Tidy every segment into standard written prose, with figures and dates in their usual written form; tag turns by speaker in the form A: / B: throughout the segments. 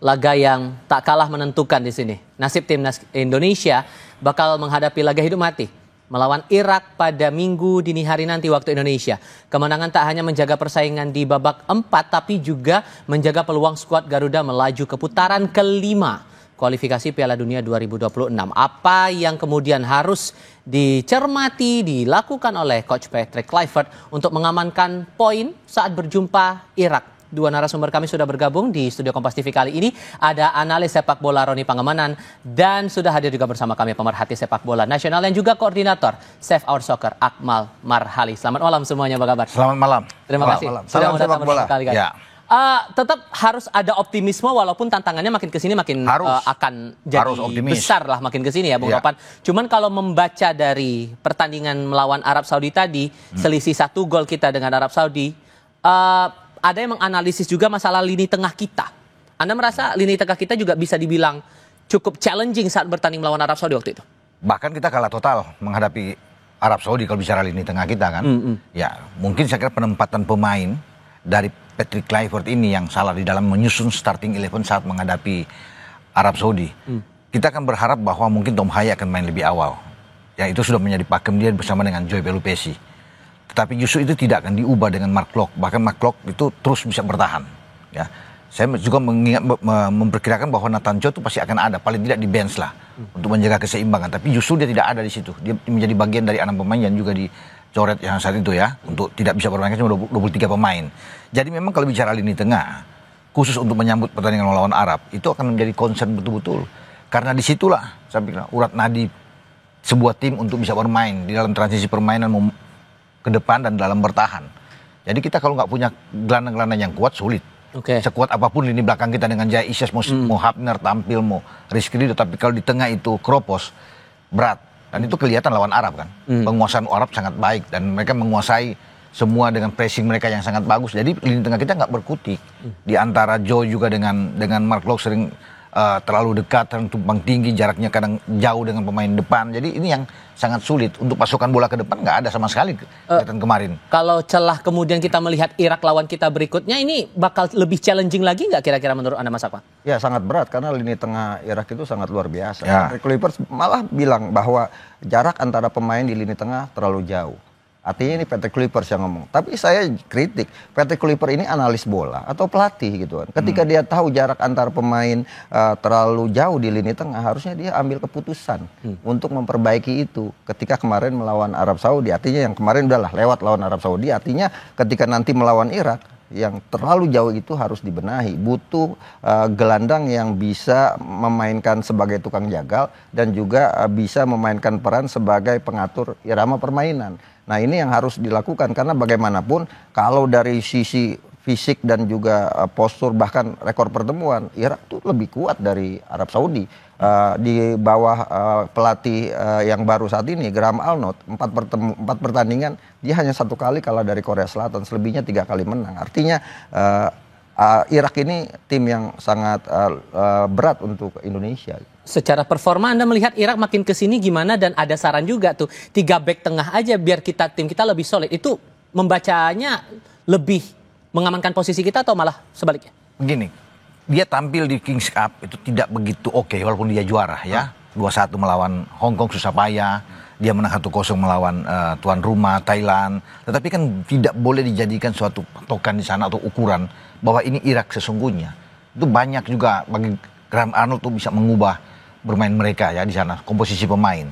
A: laga yang tak kalah menentukan di sini. Nasib timnas Indonesia bakal menghadapi laga hidup mati melawan Irak pada Minggu dini hari nanti waktu Indonesia. Kemenangan tak hanya menjaga persaingan di babak 4, tapi juga menjaga peluang skuad Garuda melaju ke putaran kelima kualifikasi Piala Dunia 2026. Apa yang kemudian harus dicermati, dilakukan oleh Coach Patrick Kluivert untuk mengamankan poin saat berjumpa Irak? Dua narasumber kami sudah bergabung di studio Kompas TV kali ini. Ada analis sepak bola Roni Pangemanan dan sudah hadir juga bersama kami pemerhati sepak bola nasional dan juga koordinator Save Our Soccer Akmal Marhali. Selamat malam semuanya, apa kabar?
B: Selamat malam.
A: Terima kasih.
B: Malam.
A: Sudah
B: Salam sepak bola.
A: Ya. Tetap harus ada optimisme walaupun tantangannya makin kesini makin akan jadi besar lah makin kesini ya Bung Ropan. Cuman kalau membaca dari pertandingan melawan Arab Saudi tadi, selisih 1 gol kita dengan Arab Saudi, ada yang menganalisis juga masalah lini tengah kita. Anda merasa lini tengah kita juga bisa dibilang cukup challenging saat bertanding melawan Arab Saudi waktu itu?
B: Bahkan kita kalah total menghadapi Arab Saudi kalau bicara lini tengah kita kan. Ya, mungkin saya kira penempatan pemain dari Patrick Kluivert ini yang salah di dalam menyusun starting 11 saat menghadapi Arab Saudi. Kita akan berharap bahwa mungkin Tom Haya akan main lebih awal. Ya, itu sudah menjadi pakem dia bersama dengan Joy Pelupesi. Tetapi justru itu tidak akan diubah dengan Mark Klok. Bahkan Mark Klok itu terus bisa bertahan. Ya, saya juga memperkirakan bahwa Nathan Cho itu pasti akan ada, paling tidak di bench lah untuk menjaga keseimbangan. Tapi justru dia tidak ada di situ. Dia menjadi bagian dari 6 pemain yang juga dicoret yang saat itu ya, untuk tidak bisa bermain cuma 23 pemain. Jadi memang kalau bicara lini tengah, khusus untuk menyambut pertandingan melawan Arab, itu akan menjadi concern betul-betul. Karena disitulah saya pikir urat nadi sebuah tim untuk bisa bermain di dalam transisi permainan ke depan dan dalam bertahan. Jadi kita kalau nggak punya gelandang-gelandang yang kuat, sulit. Sekuat apapun lini belakang kita dengan Jaya Isyas, mau Hapner tampil, mau Rizky Ridho, tapi kalau di tengah itu Kropos, berat. Dan itu kelihatan lawan Arab kan. Penguasaan Arab sangat baik dan mereka menguasai semua dengan pressing mereka yang sangat bagus. Jadi lini tengah kita nggak berkutik. Di antara Joe juga dengan Mark Klok sering terlalu dekat, terlalu tumpang tinggi, jaraknya kadang jauh dengan pemain depan. Jadi ini yang sangat sulit untuk pasukan bola ke depan, nggak ada sama sekali kelihatan kemarin.
A: Kalau celah kemudian kita melihat Irak lawan kita berikutnya, ini bakal lebih challenging lagi nggak kira-kira menurut Anda Mas Akmal?
C: Ya sangat berat karena lini tengah Irak itu sangat luar biasa. Patrick Kluivert malah bilang bahwa jarak antara pemain di lini tengah terlalu jauh. Artinya ini Patrick Kluivert yang ngomong. Tapi saya kritik, Patrick Kluivert ini analis bola atau pelatih gitu kan. Ketika dia tahu jarak antar pemain terlalu jauh di lini tengah, harusnya dia ambil keputusan untuk memperbaiki itu. Ketika kemarin melawan Arab Saudi, artinya yang kemarin udahlah lewat lawan Arab Saudi, artinya ketika nanti melawan Irak, yang terlalu jauh itu harus dibenahi. Butuh gelandang yang bisa memainkan sebagai tukang jagal dan juga bisa memainkan peran sebagai pengatur irama permainan. Nah ini yang harus dilakukan karena bagaimanapun kalau dari sisi fisik dan juga postur bahkan rekor pertemuan, Irak tuh lebih kuat dari Arab Saudi. Di bawah pelatih yang baru saat ini, Graham Arnold, 4 pertandingan dia hanya 1 kali kalah dari Korea Selatan, selebihnya 3 kali menang. Artinya Irak ini tim yang sangat berat untuk Indonesia.
A: Secara performa Anda melihat Irak makin kesini gimana, dan ada saran juga tuh 3 back tengah aja biar tim kita lebih solid. Itu membacanya lebih mengamankan posisi kita atau malah sebaliknya?
B: Begini, dia tampil di Kings Cup itu tidak begitu oke walaupun dia juara ya. 2-1 melawan Hong Kong susah payah. Dia menang 1-0 melawan tuan rumah Thailand. Tetapi kan tidak boleh dijadikan suatu patokan di sana atau ukuran bahwa ini Irak sesungguhnya. Itu banyak juga bagi Graham Arnold tuh bisa mengubah bermain mereka ya di sana, komposisi pemain.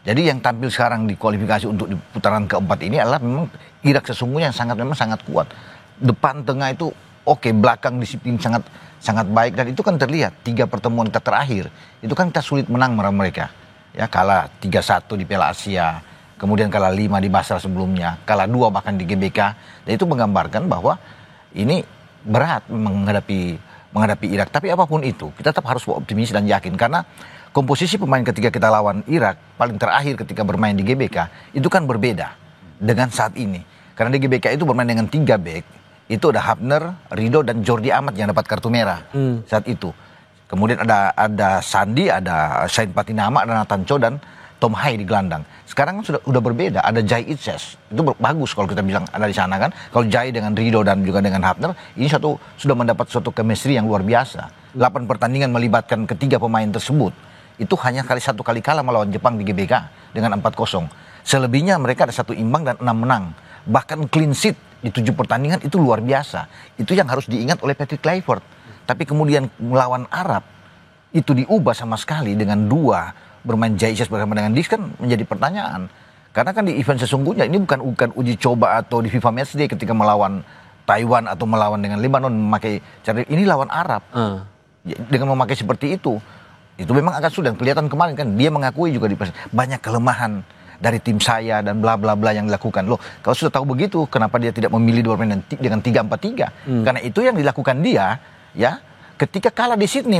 B: Jadi yang tampil sekarang di kualifikasi untuk di putaran keempat ini adalah memang Irak sesungguhnya yang memang sangat kuat. Depan tengah itu oke, belakang disiplin sangat baik, dan itu kan terlihat 3 pertemuan kita terakhir itu kan kita sulit menang melawan mereka ya, kalah 3-1 di Piala Asia, kemudian kalah 5 di Basel sebelumnya, kalah 2 bahkan di GBK, dan itu menggambarkan bahwa ini berat menghadapi Irak. Tapi apapun itu kita tetap harus optimis dan yakin karena komposisi pemain ketika kita lawan Irak paling terakhir ketika bermain di GBK itu kan berbeda dengan saat ini, karena di GBK itu bermain dengan 3 back. Itu ada Hapner, Ridho, dan Jordi Amat yang dapat kartu merah saat itu. Kemudian ada Sandi, ada Said Patinama, ada Nathan Cho, dan Tom Hai di gelandang. Sekarang kan sudah berbeda, ada Jai Itzes. Itu bagus kalau kita bilang ada di sana kan. Kalau Jai dengan Ridho dan juga dengan Hapner, ini sudah mendapat suatu chemistry yang luar biasa. 8 pertandingan melibatkan ketiga pemain tersebut, itu hanya satu kali kalah melawan Jepang di GBK dengan 4-0. Selebihnya mereka ada 1 imbang dan 6 menang. Bahkan clean sheet di 7 pertandingan itu luar biasa. Itu yang harus diingat oleh Patrick Kluivert. Tapi kemudian melawan Arab itu diubah sama sekali dengan 2 bermain Jaises bersama dengan Dix, kan menjadi pertanyaan. Karena kan di event sesungguhnya ini bukan uji coba atau di FIFA Matchday ketika melawan Taiwan atau melawan dengan Lebanon memakai cara ini, lawan Arab. Dengan memakai seperti itu memang agak sudah kelihatan kemarin kan dia mengakui juga di banyak kelemahan dari tim saya dan bla bla bla yang dilakukan. Loh, kalau sudah tahu begitu kenapa dia tidak memilih bermain dengan 3-4-3? Karena itu yang dilakukan dia ya ketika kalah di Sydney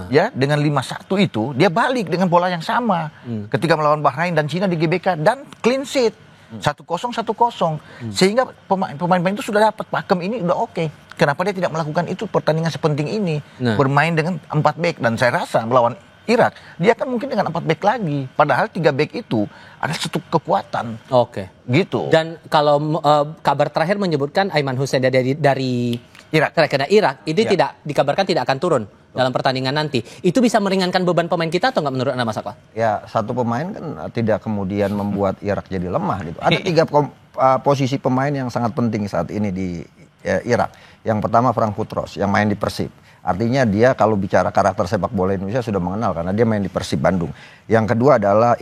B: ya dengan 5-1 itu dia balik dengan pola yang sama ketika melawan Bahrain dan Cina di GBK dan clean sheet 1-0 sehingga pemain-pemain itu sudah dapat pakem ini udah oke. Kenapa dia tidak melakukan itu pertandingan sepenting ini bermain dengan 4 back, dan saya rasa melawan Irak dia kan mungkin dengan 4 back lagi, padahal 3 back itu ada satu kekuatan. Gitu.
A: Dan kalau kabar terakhir menyebutkan Aiman Hussein dari Irak ini tidak dikabarkan tidak akan turun dalam pertandingan nanti. Itu bisa meringankan beban pemain kita atau nggak menurut Anda, Mas Akmal?
C: Ya, satu pemain kan tidak kemudian membuat Irak jadi lemah gitu. Ada 3 posisi pemain yang sangat penting saat ini di Irak. Yang pertama Frank Putros yang main di Persib. Artinya dia kalau bicara karakter sepak bola Indonesia sudah mengenal karena dia main di Persib Bandung. Yang kedua adalah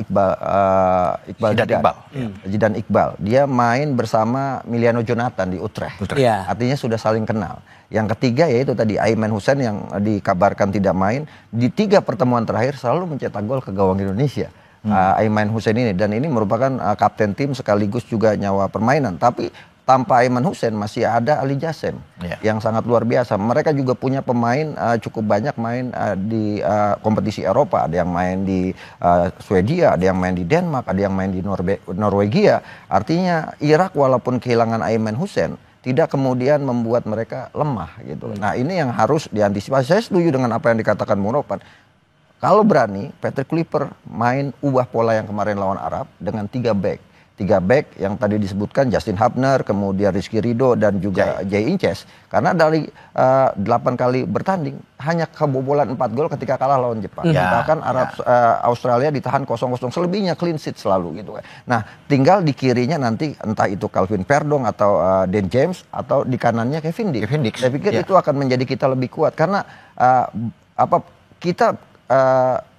C: Zidan Iqbal. Dia main bersama Miliano Jonathan di Utrecht. Artinya sudah saling kenal. Yang ketiga yaitu tadi Aiman Hussein yang dikabarkan tidak main. Di 3 pertemuan terakhir selalu mencetak gol ke gawang Indonesia. Aiman Hussein ini, dan ini merupakan kapten tim sekaligus juga nyawa permainan. Tapi tanpa Aiman Hussein masih ada Ali Jasem yang sangat luar biasa. Mereka juga punya pemain cukup banyak main di kompetisi Eropa. Ada yang main di Swedia, ada yang main di Denmark, ada yang main di Norwegia. Artinya Irak walaupun kehilangan Aiman Hussein tidak kemudian membuat mereka lemah gitu. Nah, ini yang harus diantisipasi. Saya setuju dengan apa yang dikatakan Bung Ropan. Kalau berani Patrick Kluivert main ubah pola yang kemarin lawan Arab dengan 3 back. 3 back yang tadi disebutkan Justin Hubner, kemudian Rizky Ridho dan juga Jay Inces. Karena dari 8 kali bertanding hanya kebobolan 4 gol ketika kalah lawan Jepang. Bahkan Australia ditahan 0-0, selebihnya clean sheet selalu gitu kan. Nah, tinggal di kirinya nanti entah itu Calvin Verdong atau Dan James atau di kanannya Kevin Dix. Saya pikir itu akan menjadi kita lebih kuat karena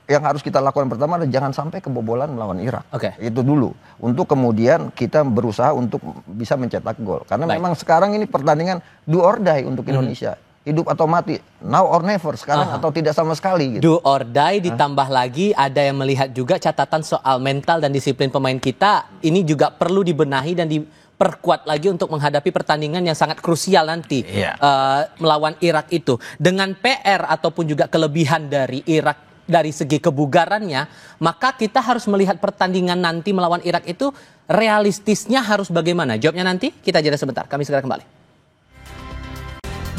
C: yang harus kita lakukan pertama adalah jangan sampai kebobolan melawan Irak. Itu dulu. Untuk kemudian kita berusaha untuk bisa mencetak gol. Karena memang sekarang ini pertandingan do or die untuk Indonesia. Hidup atau mati. Now or never. Sekarang atau tidak sama sekali. Gitu.
A: Do or die ditambah lagi ada yang melihat juga catatan soal mental dan disiplin pemain kita. Ini juga perlu dibenahi dan diperkuat lagi untuk menghadapi pertandingan yang sangat krusial nanti. Melawan Irak itu. Dengan PR ataupun juga kelebihan dari Irak dari segi kebugarannya, maka kita harus melihat pertandingan nanti melawan Irak itu realistisnya harus bagaimana? Jawabnya nanti, kita jeda sebentar, kami segera kembali.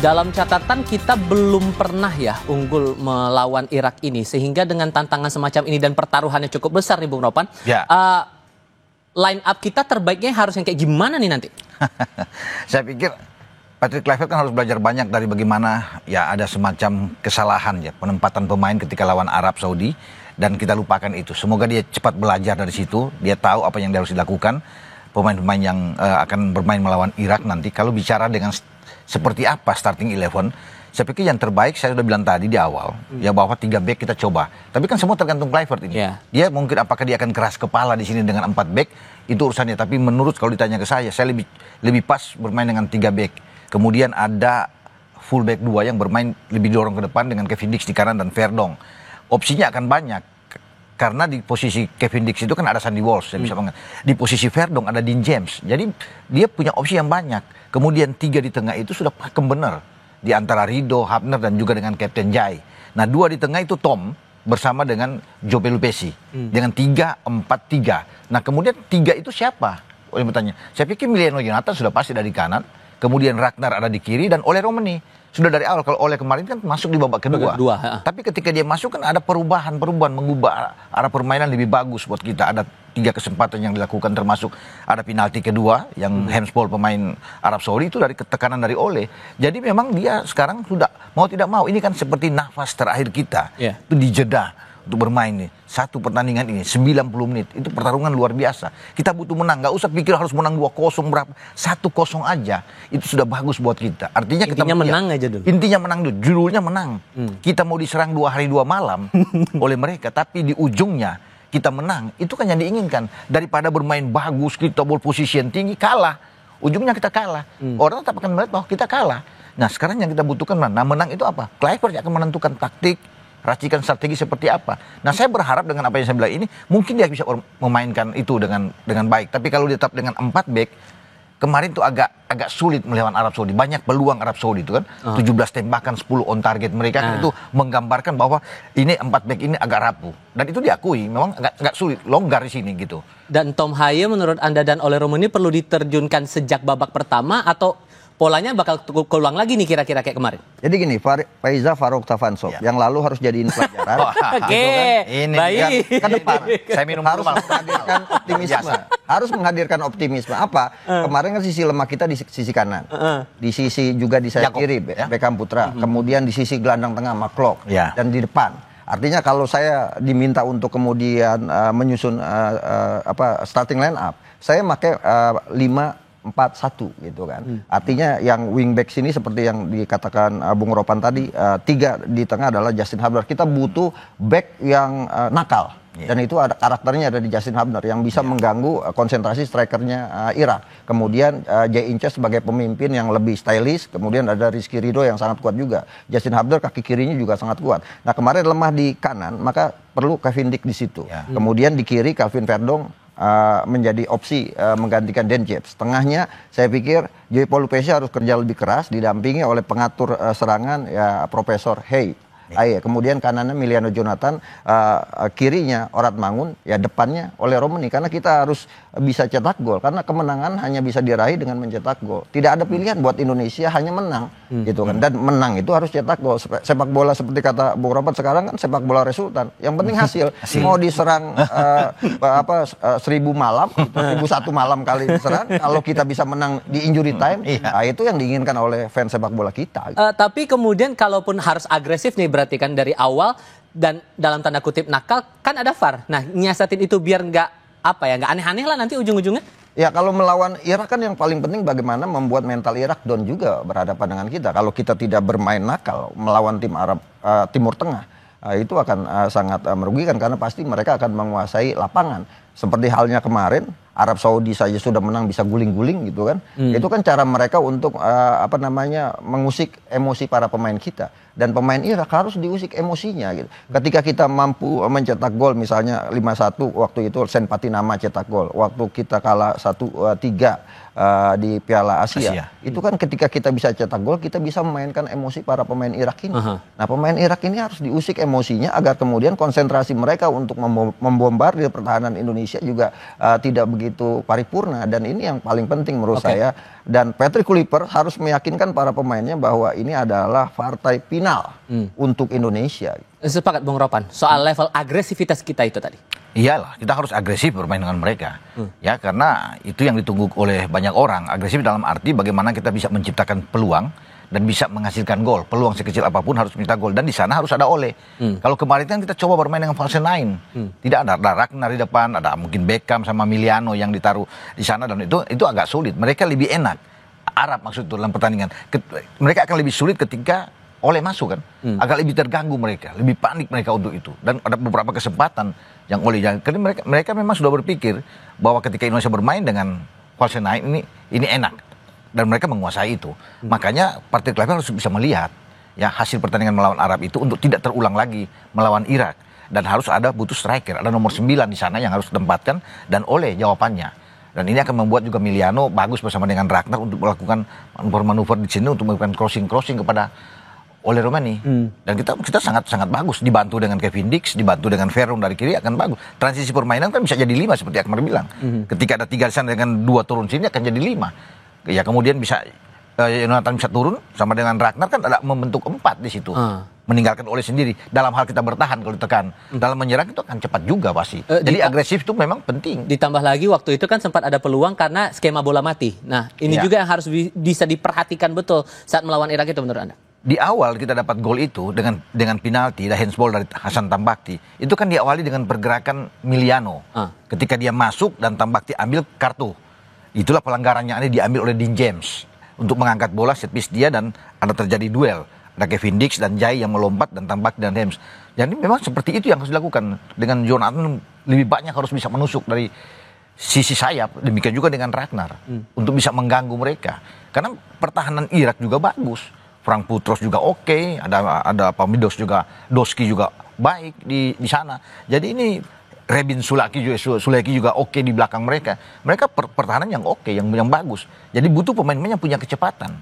A: Dalam catatan kita belum pernah ya unggul melawan Irak ini, sehingga dengan tantangan semacam ini dan pertaruhannya cukup besar nih Bung Ropan, line up kita terbaiknya harus yang kayak gimana nih nanti?
B: Saya pikir Patrick Kluivert kan harus belajar banyak dari bagaimana ya ada semacam kesalahan ya penempatan pemain ketika lawan Arab Saudi, dan kita lupakan itu. Semoga dia cepat belajar dari situ, dia tahu apa yang harus dilakukan. Pemain-pemain yang akan bermain melawan Irak nanti, kalau bicara dengan seperti apa starting 11, saya pikir yang terbaik saya sudah bilang tadi di awal ya bahwa 3 back kita coba. Tapi kan semua tergantung Kluivert ini. Dia mungkin apakah dia akan keras kepala di sini dengan 4 back itu urusannya. Tapi menurut kalau ditanya ke saya lebih pas bermain dengan 3 back. Kemudian ada fullback 2 yang bermain lebih dorong ke depan dengan Kevin Dix di kanan dan Verdong. Opsinya akan banyak. Karena di posisi Kevin Dix itu kan ada Sandy Walsh. Di posisi Verdong ada Dean James. Jadi dia punya opsi yang banyak. Kemudian 3 di tengah itu sudah pakem benar. Di antara Ridho, Hubner dan juga dengan Kapten Jai. Nah 2 di tengah itu Tom bersama dengan Joe Pelupessy. Dengan 3-4-3. Nah kemudian 3 itu siapa? Oleh bertanya. Saya pikir Miliano Jonathan sudah pasti dari kanan. Kemudian Ragnar ada di kiri dan Ole Romani. Sudah dari awal, kalau Ole kemarin kan masuk di babak kedua. Tapi ketika dia masuk kan ada perubahan, mengubah arah permainan lebih bagus buat kita. Ada 3 kesempatan yang dilakukan termasuk ada penalti kedua yang handsball pemain Arab Saudi itu dari tekanan dari Ole. Jadi memang dia sekarang sudah mau tidak mau ini kan seperti nafas terakhir kita. Itu dijeda untuk bermain nih. Satu pertandingan ini 90 menit itu pertarungan luar biasa. Kita butuh menang, nggak usah pikir harus menang 2-0 berapa. 1-0 aja itu sudah bagus buat kita. Artinya
A: intinya kita menang aja dulu.
B: Intinya menang dulu, judulnya menang. Kita mau diserang 2 hari 2 malam oleh mereka, tapi di ujungnya kita menang. Itu kan yang diinginkan. Daripada bermain bagus, kita ball position tinggi, kalah. Ujungnya kita kalah. Orang tetap akan melihat bahwa kita kalah. Nah sekarang yang kita butuhkan menang. Nah menang itu apa? Kluivert akan menentukan taktik, racikan strategi seperti apa. Nah saya berharap dengan apa yang saya bilang ini, mungkin dia bisa memainkan itu dengan baik. Tapi kalau dia tetap dengan 4 back, kemarin tuh agak sulit melawan Arab Saudi. Banyak peluang Arab Saudi itu kan. 17 tembakan, 10 on target mereka kan itu menggambarkan bahwa ini 4 back ini agak rapuh. Dan itu diakui, memang agak sulit, longgar di sini gitu.
A: Dan Tom Haye menurut Anda dan Ole Romo ini perlu diterjunkan sejak babak pertama atau polanya bakal keulang lagi nih kira-kira kayak kemarin?
C: Jadi gini, Faiza Farouk Tavansov yang lalu harus jadiin pelajaran.
A: Oke,
B: ini
A: baik.
C: Ke depan
B: saya minum
C: harus
B: dulu,
C: menghadirkan optimisme. Harus menghadirkan optimisme. Apa? Kemarin kan sisi lemah kita di sisi kanan. Di sisi juga di sayap kiri Beckham Putra. Kemudian di sisi gelandang tengah McClough dan di depan. Artinya kalau saya diminta untuk kemudian menyusun starting line up, saya pakai 5-4-1 gitu kan. Artinya yang wingback sini seperti yang dikatakan Bung Ropan tadi, 3 di tengah adalah Justin Hubner. Kita butuh back yang nakal. Dan itu ada karakternya ada di Justin Hubner yang bisa mengganggu konsentrasi strikernya Irak. Kemudian Jay Ince sebagai pemimpin yang lebih stylish. Kemudian ada Rizky Ridho yang sangat kuat juga. Justin Hubner kaki kirinya juga sangat kuat. Nah kemarin lemah di kanan, maka perlu Kevin Dick di situ. Kemudian di kiri Calvin Verdong menjadi opsi menggantikan Dan James. Tengahnya saya pikir Joey Paul Pesce harus kerja lebih keras didampingi oleh pengatur serangan ya Profesor Hay. Kemudian kanannya Miliano Jonathan, kirinya Orat Mangun, ya depannya oleh Romani karena kita harus bisa cetak gol karena kemenangan hanya bisa diraih dengan mencetak gol. Tidak ada pilihan buat Indonesia hanya menang gitu kan. Dan menang itu harus cetak gol. Sepak bola seperti kata Bung Robert sekarang kan sepak bola resultan. Yang penting hasil. Mau diserang 1000 malam, 1001 malam kali diserang, kalau kita bisa menang di injury time, itu yang diinginkan oleh fans sepak bola kita.
A: Tapi kemudian kalaupun harus agresif nih berarti kan dari awal dan dalam tanda kutip nakal kan ada VAR. Nah nyiasatin itu biar nggak aneh-aneh lah nanti ujung-ujungnya.
C: Ya kalau melawan Irak kan yang paling penting bagaimana membuat mental Irak down juga berhadapan dengan kita. Kalau kita tidak bermain nakal melawan tim Arab Timur Tengah, itu akan sangat merugikan karena pasti mereka akan menguasai lapangan. Seperti halnya kemarin Arab Saudi saja sudah menang bisa guling-guling gitu kan. Itu kan cara mereka untuk mengusik emosi para pemain kita. Dan pemain Irak harus diusik emosinya gitu. Ketika kita mampu mencetak gol misalnya 5-1 waktu itu Sen Patinama cetak gol. Waktu kita kalah 1-3 di Piala Asia. Itu kan ketika kita bisa cetak gol kita bisa memainkan emosi para pemain Irak ini. Nah pemain Irak ini harus diusik emosinya agar kemudian konsentrasi mereka untuk membombardir pertahanan Indonesia juga tidak begitu paripurna. Dan ini yang paling penting menurut saya. Dan Patrick Kluivert harus meyakinkan para pemainnya bahwa ini adalah partai final untuk Indonesia.
A: Sepakat Bung Ropan soal level agresivitas kita itu tadi.
B: Iyalah, kita harus agresif bermain dengan mereka. Ya, karena itu yang ditunggu oleh banyak orang. Agresif dalam arti bagaimana kita bisa menciptakan peluang dan bisa menghasilkan gol. Peluang sekecil apapun harus minta gol. Dan di sana harus ada Ole. Kalau kemarin kan kita coba bermain dengan false nine. Tidak ada Ragnar di depan, ada mungkin Beckham sama Miliano yang ditaruh di sana. Dan itu agak sulit. Mereka lebih enak. Arab maksud itu dalam pertandingan. Mereka akan lebih sulit ketika Ole masuk kan. Agak lebih terganggu mereka. Lebih panik mereka untuk itu. Dan ada beberapa kesempatan yang Ole jangan. Karena mereka memang sudah berpikir bahwa ketika Indonesia bermain dengan false nine ini enak. Dan mereka menguasai itu. Makanya Patrick Kluivert harus bisa melihat ya hasil pertandingan melawan Arab itu untuk tidak terulang lagi melawan Irak. Dan harus butuh striker, ada nomor 9 di sana yang harus ditempatkan dan Ole jawabannya. Dan ini akan membuat juga Miliano bagus bersama dengan Ragnar untuk melakukan manuver di sini untuk melakukan crossing kepada Ole Romani. Dan kita sangat bagus dibantu dengan Kevin Dix, dibantu dengan Verong dari kiri akan bagus. Transisi permainan kan bisa jadi 5 seperti Akmal bilang. Ketika ada 3 di sana dengan 2 turun sini akan jadi 5. Ya kemudian bisa Jonathan bisa turun sama dengan Ragnar kan ada membentuk 4 di situ. meninggalkan oleh sendiri. Dalam hal kita bertahan kalau ditekan, dalam menyerang itu akan cepat juga pasti. Jadi agresif itu memang penting.
A: Ditambah lagi waktu itu kan sempat ada peluang karena skema bola mati. Nah ini juga yang harus bisa diperhatikan betul saat melawan Irak itu menurut Anda.
B: Di awal kita dapat gol itu dengan penalti dan handsball dari Hasan Tambakti. Itu kan diawali dengan pergerakan Miliano. Ketika dia masuk dan Tambakti ambil kartu. Itulah pelanggaran yang diambil oleh Dean James untuk mengangkat bola set piece dia dan ada terjadi duel. Ada Kevin Dix dan Jai yang melompat dan Tambakti dan James. Jadi memang seperti itu yang harus dilakukan. Dengan Jonathan lebih banyak harus bisa menusuk dari sisi sayap. Demikian juga dengan Ragnar untuk bisa mengganggu mereka. Karena pertahanan Irak juga bagus. Frank Putros juga oke, ada Pamidos juga, Doski juga baik di sana. Jadi ini Rebin Sulaki juga oke di belakang mereka. Mereka pertahanan yang oke, yang bagus. Jadi butuh pemain-pemain yang punya kecepatan.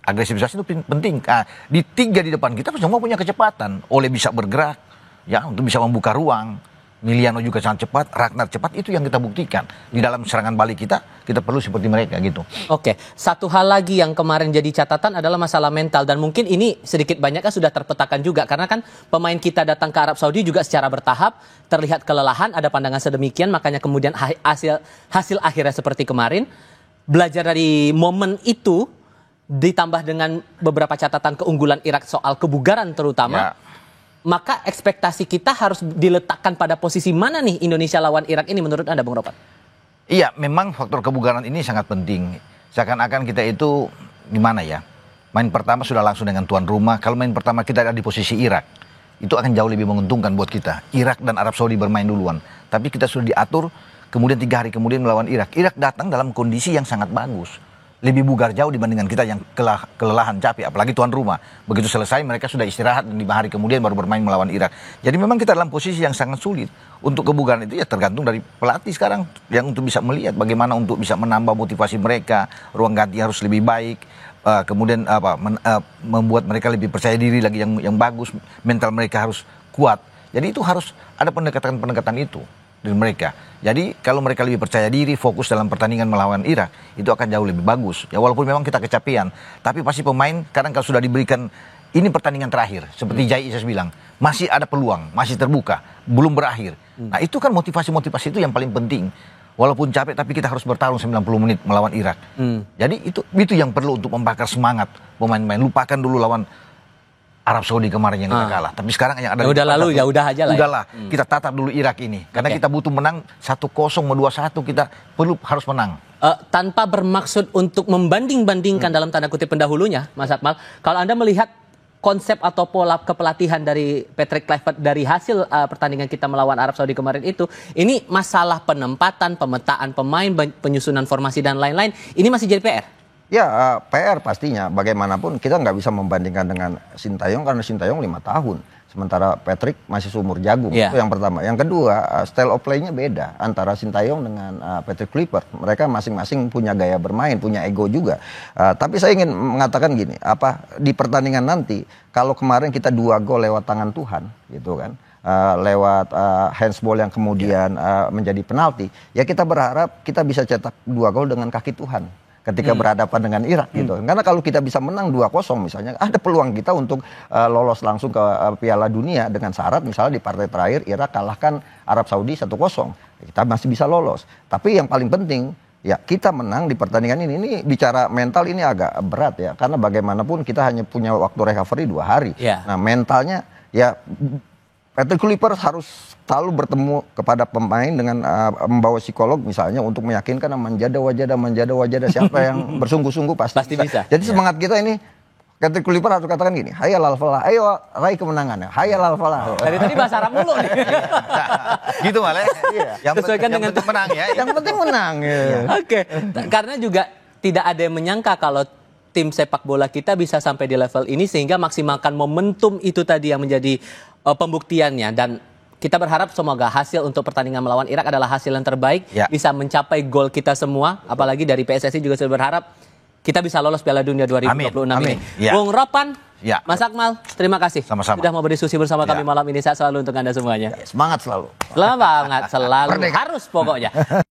B: Agresivitas itu penting. Di 3 di depan kita semua punya kecepatan. Oleh bisa bergerak, ya untuk bisa membuka ruang. Miliano juga sangat cepat, Ragnar cepat, itu yang kita buktikan. Di dalam serangan balik kita perlu seperti mereka gitu.
A: Oke, satu hal lagi yang kemarin jadi catatan adalah masalah mental. Dan mungkin ini sedikit banyaknya sudah terpetakan juga. Karena kan pemain kita datang ke Arab Saudi juga secara bertahap, terlihat kelelahan, ada pandangan sedemikian, makanya kemudian hasil akhirnya seperti kemarin. Belajar dari momen itu, ditambah dengan beberapa catatan keunggulan Irak soal kebugaran terutama, maka ekspektasi kita harus diletakkan pada posisi mana nih Indonesia lawan Irak ini menurut Anda, Bung Ropan?
B: Iya, memang faktor kebugaran ini sangat penting. Seakan-akan kita itu gimana ya, main pertama sudah langsung dengan tuan rumah. Kalau main pertama kita ada di posisi Irak, itu akan jauh lebih menguntungkan buat kita. Irak dan Arab Saudi bermain duluan, tapi kita sudah diatur, kemudian 3 hari kemudian melawan Irak. Irak datang dalam kondisi yang sangat bagus. Lebih bugar jauh dibandingkan kita yang kelelahan, capek, apalagi tuan rumah. Begitu selesai mereka sudah istirahat dan 5 hari kemudian baru bermain melawan Irak. Jadi memang kita dalam posisi yang sangat sulit. Untuk kebugaran itu ya tergantung dari pelatih sekarang yang untuk bisa melihat bagaimana untuk bisa menambah motivasi mereka, ruang ganti harus lebih baik, kemudian membuat mereka lebih percaya diri lagi yang bagus, mental mereka harus kuat. Jadi itu harus ada pendekatan-pendekatan itu dari mereka. Jadi kalau mereka lebih percaya diri, fokus dalam pertandingan melawan Irak, itu akan jauh lebih bagus. Ya walaupun memang kita kecapean, tapi pasti pemain kadang kalau sudah diberikan ini pertandingan terakhir, seperti Jai Isis bilang, masih ada peluang, masih terbuka, belum berakhir. Nah itu kan motivasi-motivasi itu yang paling penting. Walaupun capek, tapi kita harus bertarung 90 menit melawan Irak. Jadi itu yang perlu untuk membakar semangat pemain-pemain. Lupakan dulu lawan Arab Saudi kemarin yang kita kalah. Tapi sekarang yang ada
A: udah lalu, ya udah aja lah.
B: Udahlah, kita tatap dulu Irak ini. Karena kita butuh menang 1-0 mau 2-1, kita harus menang.
A: Tanpa bermaksud untuk membanding-bandingkan dalam tanda kutip pendahulunya, Mas Akmal, kalau Anda melihat konsep atau pola kepelatihan dari Patrick Kluivert dari hasil pertandingan kita melawan Arab Saudi kemarin itu, ini masalah penempatan, pemetaan pemain, penyusunan formasi dan lain-lain, ini masih jadi PR?
C: Ya, PR pastinya. Bagaimanapun kita nggak bisa membandingkan dengan Sintayong karena Sintayong 5 tahun. Sementara Patrick masih seumur jagung. Itu yang pertama. Yang kedua, style of play-nya beda antara Sintayong dengan Patrick Kluivert. Mereka masing-masing punya gaya bermain, punya ego juga. Tapi saya ingin mengatakan gini, di pertandingan nanti, kalau kemarin kita 2 gol lewat tangan Tuhan, gitu kan, lewat handsball yang kemudian menjadi penalti, ya kita berharap kita bisa cetak 2 gol dengan kaki Tuhan ketika berhadapan dengan Irak gitu. Karena kalau kita bisa menang 2-0 misalnya, ada peluang kita untuk lolos langsung ke Piala Dunia dengan syarat misalnya di partai terakhir Irak kalahkan Arab Saudi 1-0. Kita masih bisa lolos. Tapi yang paling penting ya kita menang di pertandingan ini. Ini bicara mental ini agak berat ya, karena bagaimanapun kita hanya punya waktu recovery 2 hari. Nah, mentalnya ya Patrick Kluivert harus selalu bertemu kepada pemain dengan membawa psikolog misalnya untuk meyakinkan menjada wajada siapa yang bersungguh-sungguh pasti bisa. Jadi semangat kita ini Patrick Kluivert harus katakan gini, hayal al falah, ayo raih kemenangannya, hayal al falah.
A: Dari tadi bahasa Arab mulu nih.
B: Gitu malah. Yang
A: sesuaikan dengan
B: penting menang ya.
C: Yang penting menang.
A: Oke. Karena juga tidak ada yang menyangka kalau tim sepak bola kita bisa sampai di level ini sehingga maksimalkan momentum itu tadi yang menjadi pembuktiannya, dan kita berharap semoga hasil untuk pertandingan melawan Irak adalah hasil yang terbaik, bisa mencapai gol kita semua, apalagi dari PSSI juga sudah berharap kita bisa lolos Piala Dunia 2026 ini. Bung Ropan, Mas Akmal, terima kasih sudah mau berdiskusi bersama kami malam ini. Saya selalu untuk Anda semuanya.
C: Semangat selalu.
A: Selamat selalu, harus pokoknya.